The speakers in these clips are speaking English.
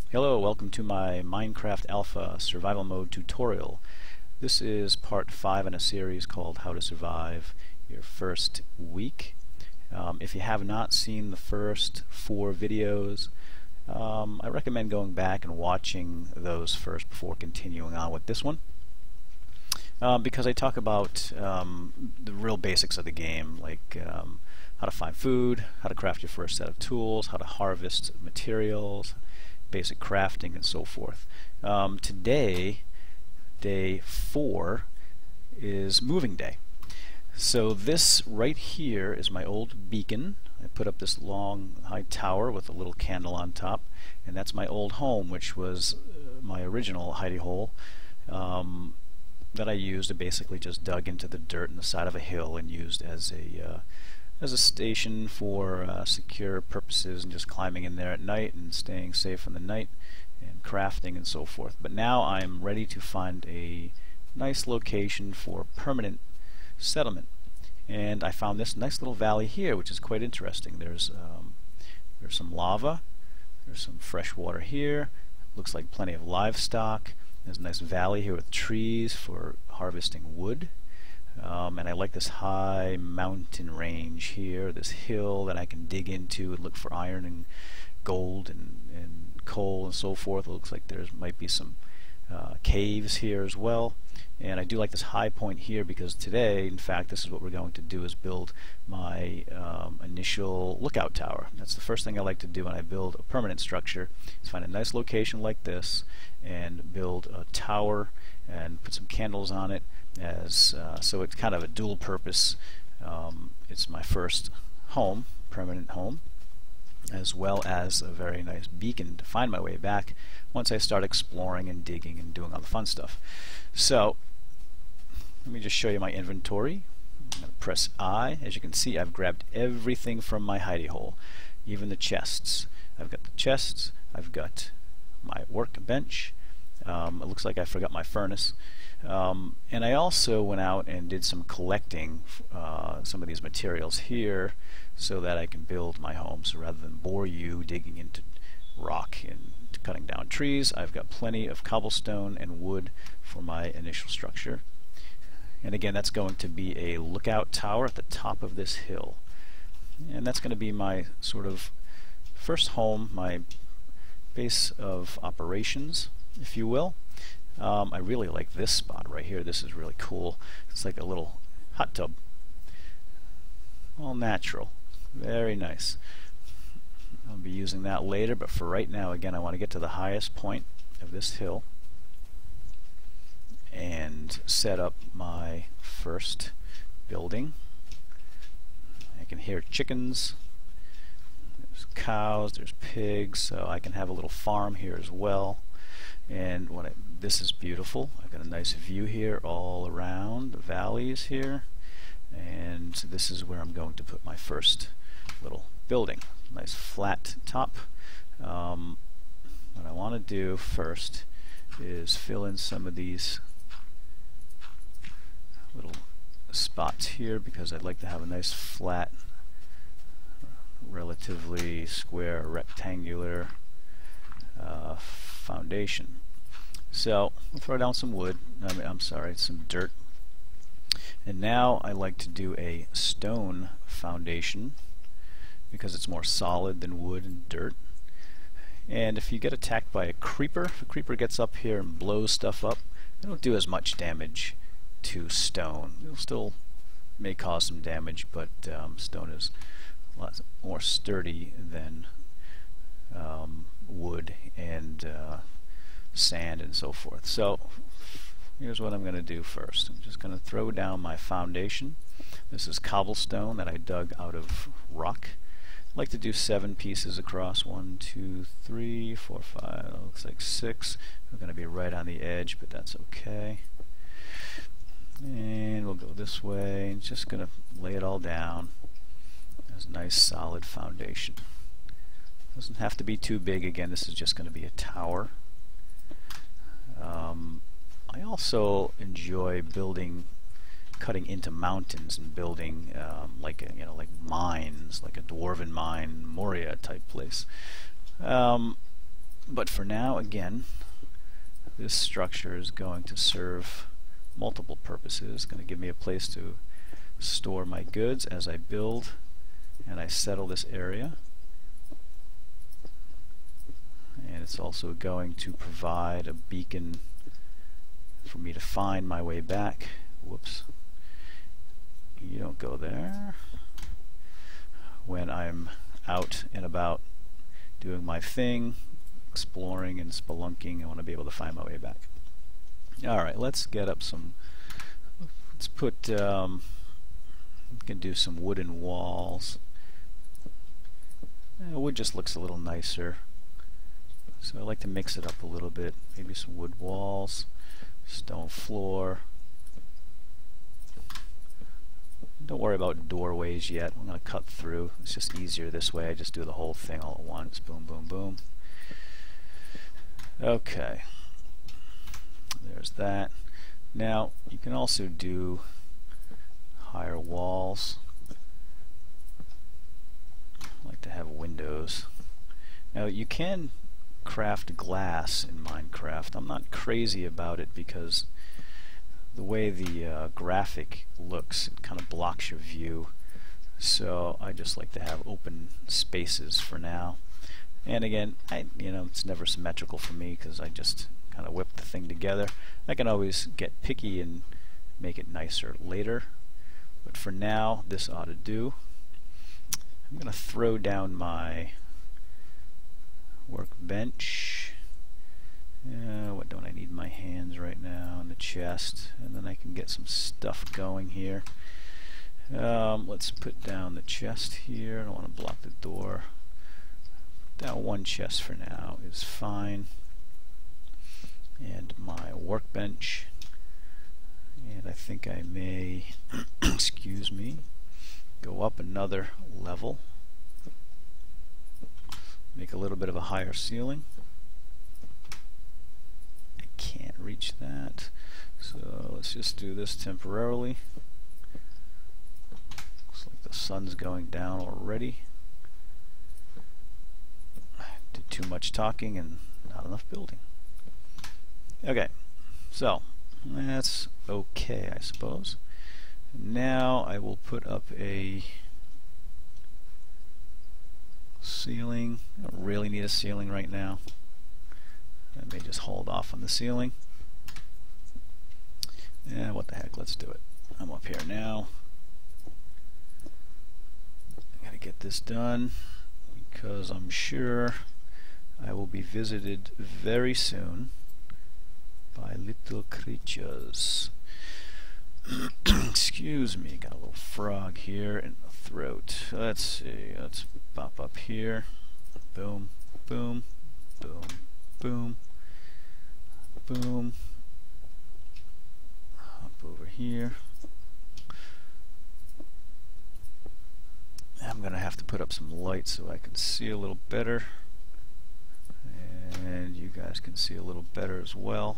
Hello, welcome to my Minecraft Alpha Survival Mode tutorial. This is part 5 in a series called How to Survive Your First Week. If you have not seen the first 4 videos, I recommend going back and watching those first before continuing on with this one. Because I talk about the real basics of the game, like how to find food, how to craft your first set of tools, how to harvest materials, basic crafting, and so forth. Today, day 4, is moving day. So this right here is my old beacon. I put up this long high tower with a little candle on top, and that's my old home, which was my original hidey hole that I used. I basically just dug into the dirt on the side of a hill and used as a station for secure purposes, and just climbing in there at night and staying safe in the night and crafting and so forth. But now I'm ready to find a nice location for permanent settlement, and I found this nice little valley here, which is quite interesting. There's some lava, there's some fresh water here, looks like plenty of livestock. There's a nice valley here with trees for harvesting wood. And I like this high mountain range here, this hill that I can dig into and look for iron and gold and coal and so forth. It looks like there might be some caves here as well. And I do like this high point here because today, in fact, this is what we're going to do, is build my initial lookout tower. That's the first thing I like to do when I build a permanent structure, is find a nice location like this and build a tower and put some candles on it, so it's kind of a dual purpose. It's my first home, permanent home, as well as a very nice beacon to find my way back once I start exploring and digging and doing all the fun stuff. So let me just show you my inventory. I'm going to press I. As you can see, I've grabbed everything from my hidey hole, even the chests. I've got the chests, I've got my workbench. It looks like I forgot my furnace. And I also went out and did some collecting some of these materials here so that I can build my home. So rather than bore you digging into rock and cutting down trees, I've got plenty of cobblestone and wood for my initial structure. And again, that's going to be a lookout tower at the top of this hill. And that's going to be my sort of first home, my base of operations, if you will. I really like this spot right here. This is really cool. It's like a little hot tub. All natural. Very nice. I'll be using that later, but for right now, again, I want to get to the highest point of this hill and set up my first building. I can hear chickens. There's cows, there's pigs, so I can have a little farm here as well. And this is beautiful. I've got a nice view here all around the valleys here, and this is where I'm going to put my first little building. Nice flat top. What I want to do first is fill in some of these little spots here, because I'd like to have a nice flat, relatively square, rectangular foundation. So we'll throw down some wood, some dirt. And now I like to do a stone foundation because it's more solid than wood and dirt. And if you get attacked by a creeper, if a creeper gets up here and blows stuff up, it won't do as much damage to stone. It'll still may cause some damage, but stone is a lot more sturdy than wood and sand and so forth. So here's what I'm going to do first. I'm just going to throw down my foundation. This is cobblestone that I dug out of rock. I like to do 7 pieces across. 1, 2, 3, 4, 5. Looks like 6. We're going to be right on the edge, but that's okay. And we'll go this way. And just going to lay it all down as a nice solid foundation. Doesn't have to be too big. Again, this is just going to be a tower. I also enjoy cutting into mountains and building like mines, like a dwarven mine, Moria type place. But for now, again, this structure is going to serve multiple purposes. It's going to give me a place to store my goods as I build and I settle this area. And it's also going to provide a beacon for me to find my way back. Whoops. You don't go there. When I'm out and about doing my thing, exploring and spelunking, I want to be able to find my way back. Alright, let's get up some, let's put, we can do some wooden walls. Wood just looks a little nicer. So I like to mix it up a little bit. Maybe some wood walls, stone floor. Don't worry about doorways yet. I'm going to cut through. It's just easier this way. I just do the whole thing all at once. Boom, boom, boom. Okay. There's that. Now, you can also do higher walls. I like to have windows. Now, you can craft glass in Minecraft. I'm not crazy about it because the way the graphic looks, it kind of blocks your view. So I just like to have open spaces for now. And again, it's never symmetrical for me because I just kind of whip the thing together. I can always get picky and make it nicer later. But for now, this ought to do. I'm going to throw down my workbench. What don't I need? My hands right now and the chest, and then I can get some stuff going here. Let's put down the chest here. I don't want to block the door. Down one chest for now is fine. And my workbench. And I think I may, excuse me, go up another level. Make a little bit of a higher ceiling. I can't reach that. So let's just do this temporarily. Looks like the sun's going down already. Did too much talking and not enough building. Okay, so that's okay, I suppose. Now I will put up a ceiling. I don't really need a ceiling right now. I may just hold off on the ceiling. Yeah, what the heck, let's do it. I'm up here now. I gotta get this done because I'm sure I will be visited very soon by little creatures. Excuse me, got a little frog here in the throat. Let's see, let's pop up here. Boom, boom, boom, boom, boom. Hop over here. I'm gonna have to put up some light so I can see a little better, and you guys can see a little better as well.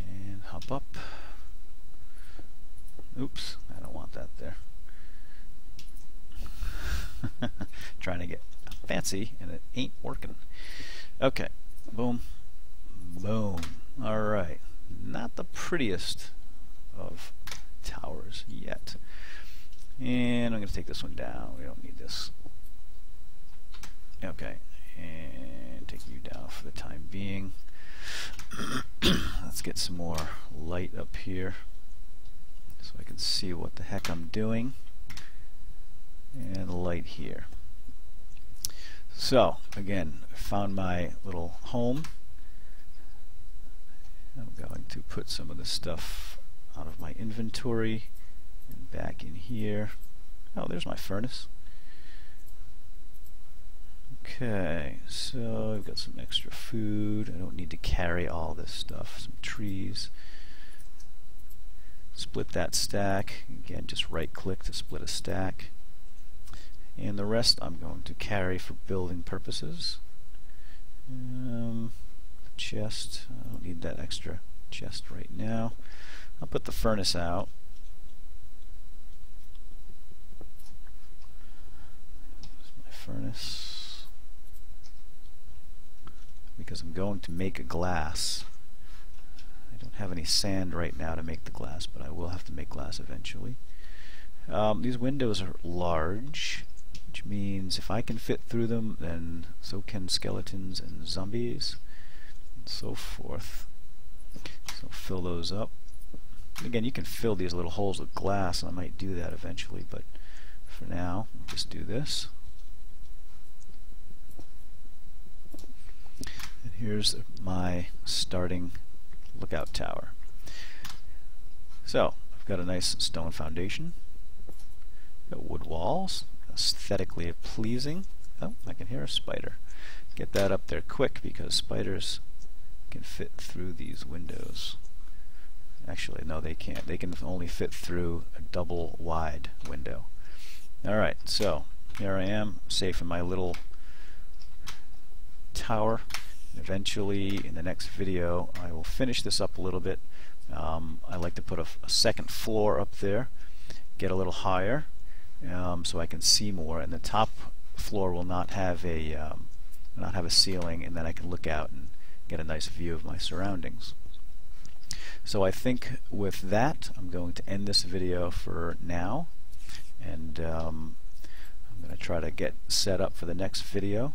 And hop up. Oops, I don't want that there. Trying to get fancy and it ain't working. Okay, boom, boom. Alright, not the prettiest of towers yet. And I'm going to take this one down. We don't need this. Okay, and take you down for the time being. Let's get some more light up here so I can see what the heck I'm doing. And light here. So, again, I found my little home. I'm going to put some of this stuff out of my inventory and back in here. Oh, there's my furnace. Okay, so I've got some extra food. I don't need to carry all this stuff. Some trees. Split that stack. Again, just right click to split a stack. And the rest I'm going to carry for building purposes. Chest, I don't need that extra chest right now. I'll put the furnace out. furnace, because I'm going to make a glass. I don't have any sand right now to make the glass, but I will have to make glass eventually. These windows are large, which means if I can fit through them, then so can skeletons and zombies, and so forth. So fill those up. Again, you can fill these little holes with glass, and I might do that eventually, but for now, we'll just do this. And here's my starting lookout tower. So, I've got a nice stone foundation, got wood walls, aesthetically pleasing. Oh, I can hear a spider. Get that up there quick, because spiders can fit through these windows. Actually, no, they can't. They can only fit through a double wide window. Alright, so here I am, safe in my little tower. Eventually, in the next video, I will finish this up a little bit. I like to put a second floor up there, get a little higher, so I can see more. And the top floor will not have a ceiling, and then I can look out and get a nice view of my surroundings. So I think with that, I'm going to end this video for now, and I'm going to try to get set up for the next video,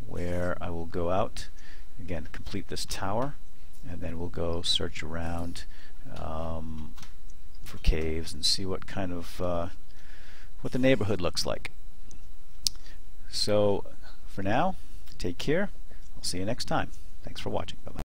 where I will go out, again, complete this tower, and then we'll go search around for caves and see what kind of what the neighborhood looks like. So for now, take care. I'll see you next time. Thanks for watching. Bye-bye.